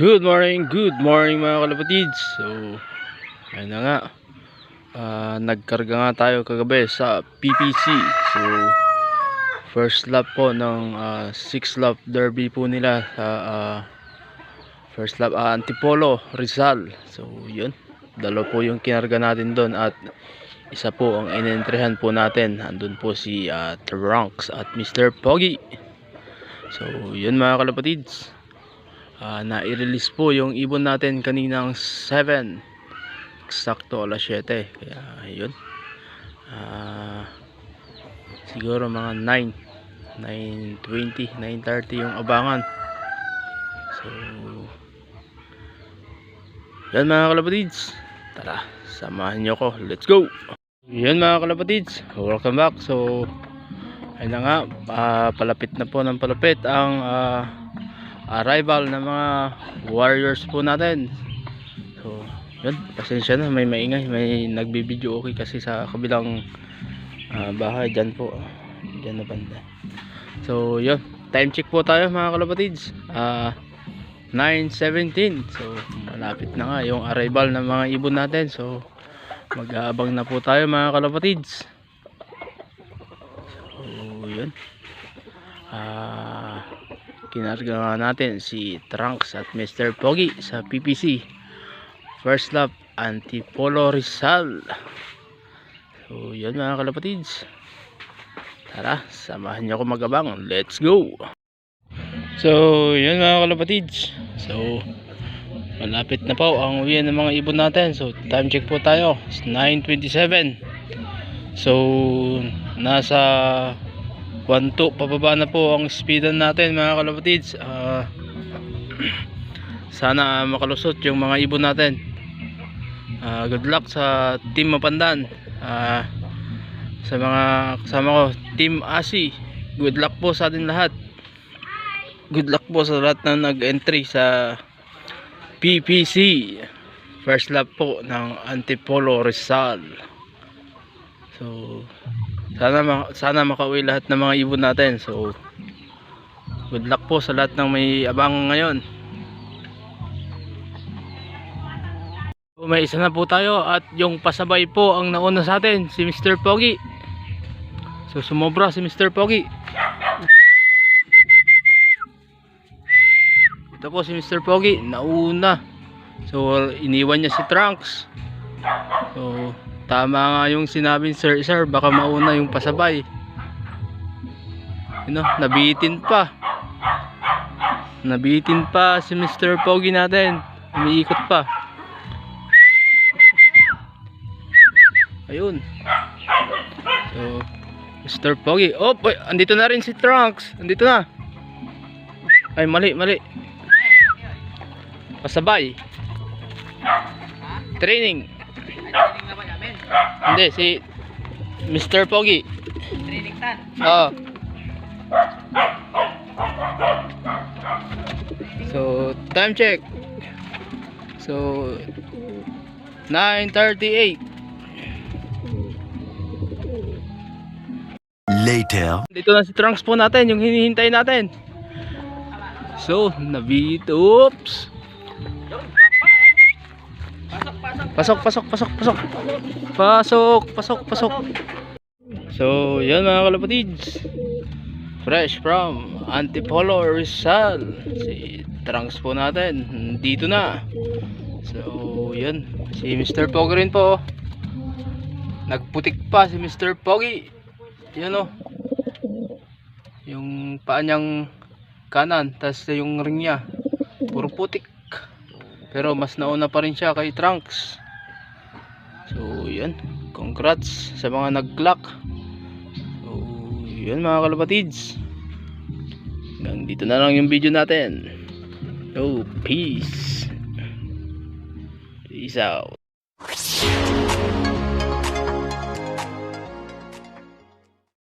Good morning mga kalapatids. So, ayun na nga. Nagkarga nga tayo kagabi sa PPC. So, first lap po ng 6 lap derby po nila sa first lap Antipolo, Rizal. So, yun. Dalawa po yung kinarga natin doon at isa po ang inentrehan po natin. Andun po si Trunks at Mr. Pogi. So, yun mga kalapatids. Na-release po yung ibon natin kaninang 7 eksakto alas 7, kaya yun siguro mga 9:20, 9:30 yung abangan. So yan mga kalapatids, tara samahan nyo ko, let's go. Yan mga kalapatids, welcome back. So ayun na nga, palapit na po ng palapit ang arrival ng mga warriors po natin. So yun, pasensya na, may maingay, may nagbibideo okay kasi sa kabilang bahay dyan po, dyan na banda. So yun, time check po tayo mga kalapatids, 9:17. So malapit na nga yung arrival ng mga ibon natin. So mag-aabang na po tayo mga kalapatids. So yun, kinarga nga natin si Trunks at Mr. Pogi sa PPC first lap Antipolo, Rizal. So yun mga kalapatids, tara samahan nyo ako magabang, let's go. So yun mga kalapatids, so malapit na po ang uwian ng mga ibon natin. So time check po tayo, 9:27. So nasa 1-2 pababa na po ang speedan natin mga kalapatids. Sana makalusot yung mga ibon natin. Good luck sa team Mapandan, sa mga kasama ko, team Asi. Good luck po sa atin lahat. Good luck po sa lahat na nag-entry sa PPC first lap po ng Antipolo, Rizal. So sana makauwi lahat ng mga ibon natin. So good luck po sa lahat ng may abang ngayon. So, may isa na po tayo at yung pasabay po ang nauna sa atin, si Mr. Pogi. So sumobra si Mr. Pogi. Ito po si Mr. Pogi, nauna. So iniwan niya si Trunks. So tama nga yung sinabing sir, baka mauna yung pasabay. You know, nabitin pa si Mr. Pogi natin, umiikot pa. Ayun. So Mr. Pogi, oh boy, andito na rin si Trunks, andito na. Ay mali pasabay, training. Hindi, si Mr. Pogi. Training tan? Oo. So, time check. So, 9:38. Later. Dito na si Trunks po natin, yung hinihintay natin. So, oops. Pasok. So yan mga kalapatids, fresh from Antipolo, Rizal, si Trunks po natin dito na. So yan, si Mr. Pogi rin po, nagputik pa si Mr. Pogi. Yan o, yung paa niyang kanan, tas yung ring niya puro putik, pero mas nauna pa rin siya kay Trunks. So yan, congrats sa mga nag-clock. So yan mga kalapatids, hanggang dito na lang yung video natin. So peace out.